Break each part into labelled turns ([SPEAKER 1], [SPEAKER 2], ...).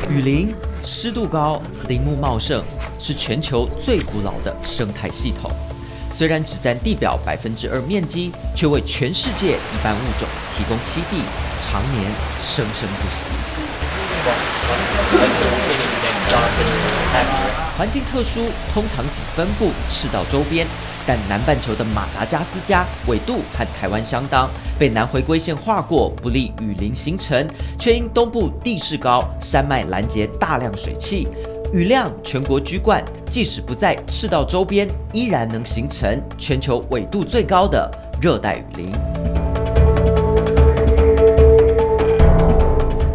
[SPEAKER 1] 雨林湿度高，林木茂盛，是全球最古老的生态系统。虽然只占地表2%面积，却为全世界一般物种提供栖地，常年生生不息。环境特殊，通常仅分布赤道周边，但南半球的马达加斯加纬度和台湾相当，被南回归线划过，不利雨林形成，却因东部地势高，山脉拦截大量水汽，雨量全国居冠，即使不在赤道周边，依然能形成全球纬度最高的热带雨林。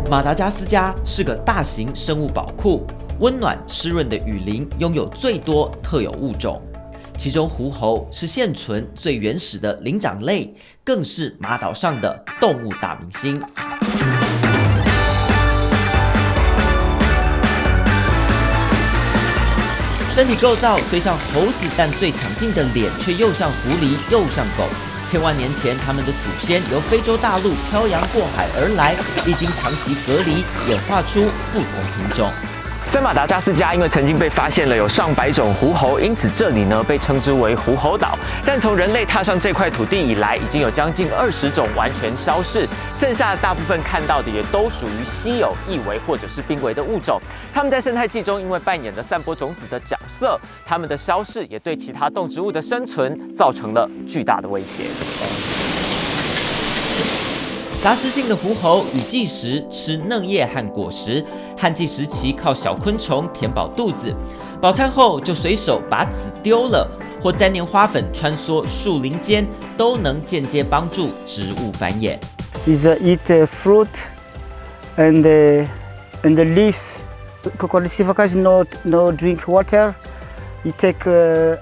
[SPEAKER 1] 马达加斯加是个大型生物宝库，温暖湿润的雨林拥有最多特有物种，其中狐猴是现存最原始的灵长类，更是马岛上的动物大明星。身体构造虽像猴子，但最强劲的脸却又像狐狸又像狗。千万年前，他们的祖先由非洲大陆漂洋过海而来，历经长期隔离，演化出不同品种。
[SPEAKER 2] 在马达加斯加，因为曾经被发现了有上百种狐猴，因此这里呢被称之为狐猴岛。但从人类踏上这块土地以来，已经有将近20种完全消逝，剩下的大部分看到的也都属于稀有、易危或者是濒危的物种。它们在生态系中因为扮演了散播种子的角色，它们的消逝也对其他动植物的生存造成了巨大的威胁。
[SPEAKER 1] 杂食性的狐猴雨季时吃嫩叶和果实，旱季时期靠小昆虫填饱肚子，饱餐后就随手把籽丢了，或沾黏花粉穿梭树林间，都能间接帮助植物繁衍。
[SPEAKER 3] Is eat fruit and the leaves. Because no drink water, you take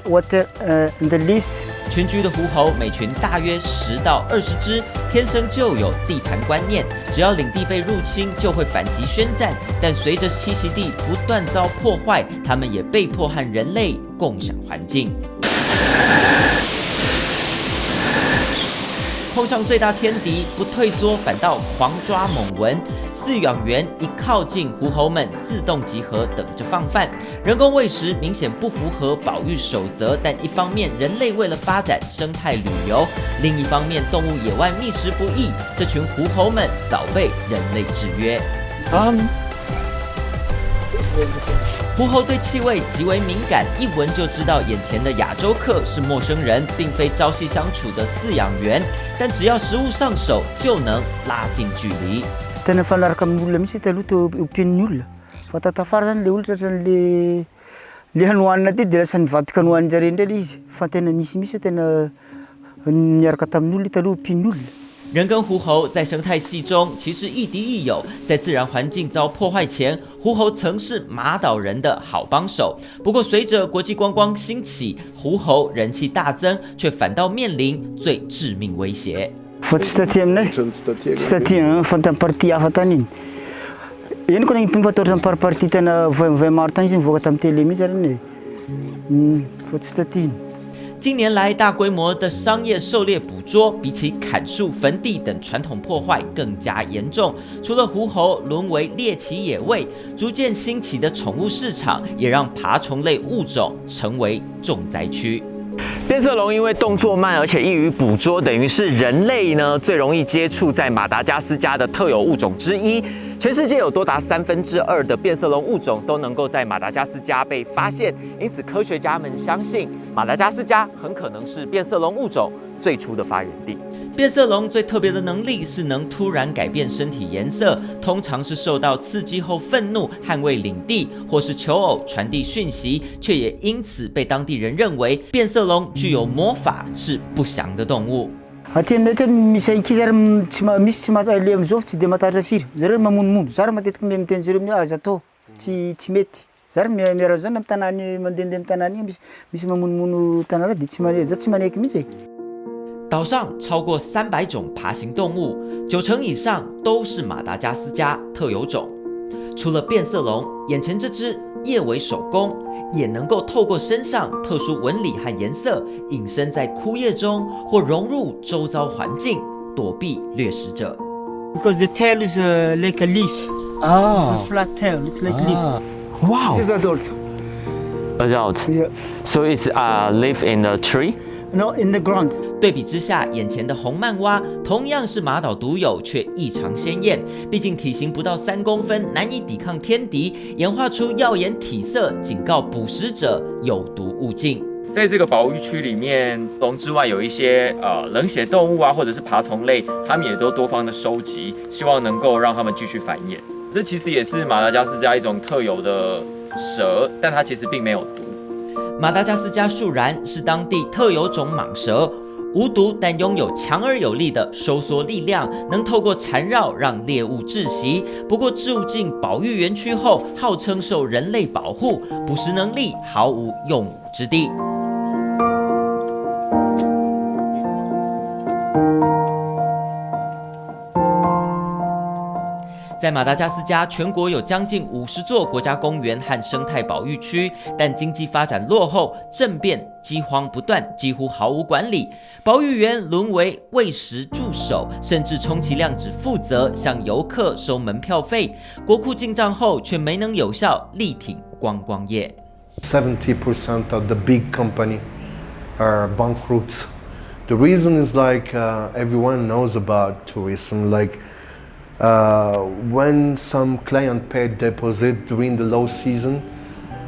[SPEAKER 3] water and the leaves.
[SPEAKER 1] 群居的狐猴每群大约10到20只，天生就有地盘观念，只要领地被入侵，就会反击宣战。但随着栖息地不断遭破坏，它们也被迫和人类共享环境。碰上最大天敌，不退缩，反倒狂抓猛闻。饲养员一靠近，狐猴们自动集合，等着放饭。人工喂食明显不符合保育守则，但一方面人类为了发展生态旅游，另一方面动物野外觅食不易，这群狐猴们早被人类制约。狐猴对气味极为敏感，一闻就知道眼前的亚洲客是陌生人，并非朝夕相处的饲养员。但只要食物上手，就能拉近距离。
[SPEAKER 3] Tena fanaraka amin'olona mihitsy taloha ompian'ny olona. Fa tatafara zany le olona zany le hanohanina ty de lasa nivadika hanohan'ny zareo indray izy. Fa tena misy tena niaraka tamin'olona taloha ompian'ny olona.
[SPEAKER 1] 人跟狐猴在生态系中其实亦敌亦友，在自然环境遭破坏前，狐猴曾是马岛人的好帮手。不过，随着国际观光兴起，狐猴人气大增，却反倒面临最致命威胁。
[SPEAKER 3] Fa tsy taty aminay. Tsy taty fa tamy party hafa tany iny. Eny koa nimpatahotra amin'ny party tena voay maro tany izy nivoaka tamin'ny télé mihitsy ary. Fa tsy taty iny.
[SPEAKER 1] 近年来，大规模的商业狩猎捕捉，比起砍树、焚地等传统破坏更加严重。除了狐猴沦为猎奇野味，逐渐兴起的宠物市场，也让爬虫类物种成为重灾区。
[SPEAKER 2] 变色龙因为动作慢，而且易于捕捉，等于是人类呢最容易接触在马达加斯加的特有物种之一。全世界有多达2/3的变色龙物种都能够在马达加斯加被发现，因此科学家们相信马达加斯加很可能是变色龙物种最初的发源地。
[SPEAKER 1] 变色龙最特别的能力是能突然改变身体颜色，通常是受到刺激后愤怒，捍卫领地，或是求偶传递讯息，却也因此被当地人认为变色龙具有魔法，是不祥的动物。
[SPEAKER 3] Aty aminay teny misy ankizy ary misy tsy le am'izao tsy de matahatra firy. Zareo mamonomono. Zary matetiky miteny zareo amin'ny aza atao tsy mety. Zary miarahaba zany amin'ny tanany mandehandeha amin'ny tanany igny misy mamonomono tanana de tsy maneky mihitsy e.
[SPEAKER 1] 岛上超过300种爬行动物，90%以上都是马达加斯加特有种。除了变色龙，眼前这只叶尾手工也能够透过身上特殊纹理和颜色，隐身在枯叶中，或融入周遭环境，躲避掠食者。
[SPEAKER 3] Because the tail is like a leaf. It's a flat tail. Looks like leaf.
[SPEAKER 2] Wow.
[SPEAKER 3] This is adult.
[SPEAKER 2] Adult.
[SPEAKER 3] Yeah.
[SPEAKER 2] So it's live in the tree.
[SPEAKER 3] No, in the ground.
[SPEAKER 1] 对比之下，眼前的红曼蛙同样是马岛独有，却异常鲜艳。毕竟体型不到3公分，难以抵抗天敌，演化出耀眼体色，警告捕食者有毒勿近。
[SPEAKER 4] 在这个保育区里面，龙之外有一些冷血动物啊，或者是爬虫类，它们也都多方的收集，希望能够让它们继续繁衍。这其实也是马达加斯加一种特有的蛇，但它其实并没有毒。
[SPEAKER 1] 马达加斯加树蚺是当地特有种蟒蛇，无毒但拥有强而有力的收缩力量，能透过缠绕让猎物窒息。不过住进保育园区后，号称受人类保护，捕食能力毫无用武之地。在马达加斯加，全国有将近50座国家公园和生态保育区，但经济发展落后，政变、饥荒不断，几乎毫无管理。保育员沦为喂食助手，甚至充其量只负责向游客收门票费。国库进账后，却没能有效力挺观光业。
[SPEAKER 5] 70% of the big company are bankrupt. The reason is like everyone knows about tourism. Like when some client paid deposit during the low season,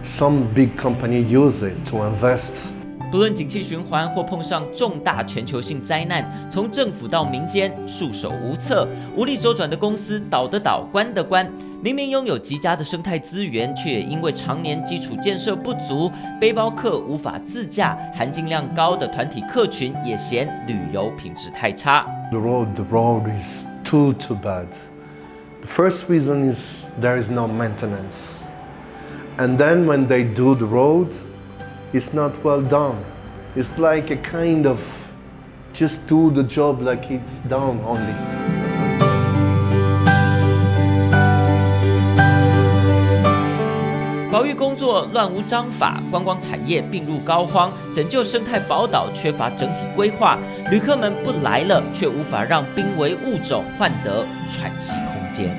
[SPEAKER 5] some big company use it to invest.
[SPEAKER 1] 不论景气循环或碰上重大全球性灾难，从政府到民间束手无策，无力周转的公司倒的倒，关的关。明明拥有极佳的生态资源，却也因为常年基础建设不足，背包客无法自驾，含金量高的团体客群也嫌旅游品质太差。
[SPEAKER 5] The road is too bad. The first reason is there is no maintenance, and then when they do the road, it's not well done. It's like a kind of just do the job like it's done only.
[SPEAKER 1] 保育工作乱无章法，观光产业病入膏肓，拯救生态宝岛缺乏整体规划，旅客们不来了，却无法让濒危物种换得喘息空间。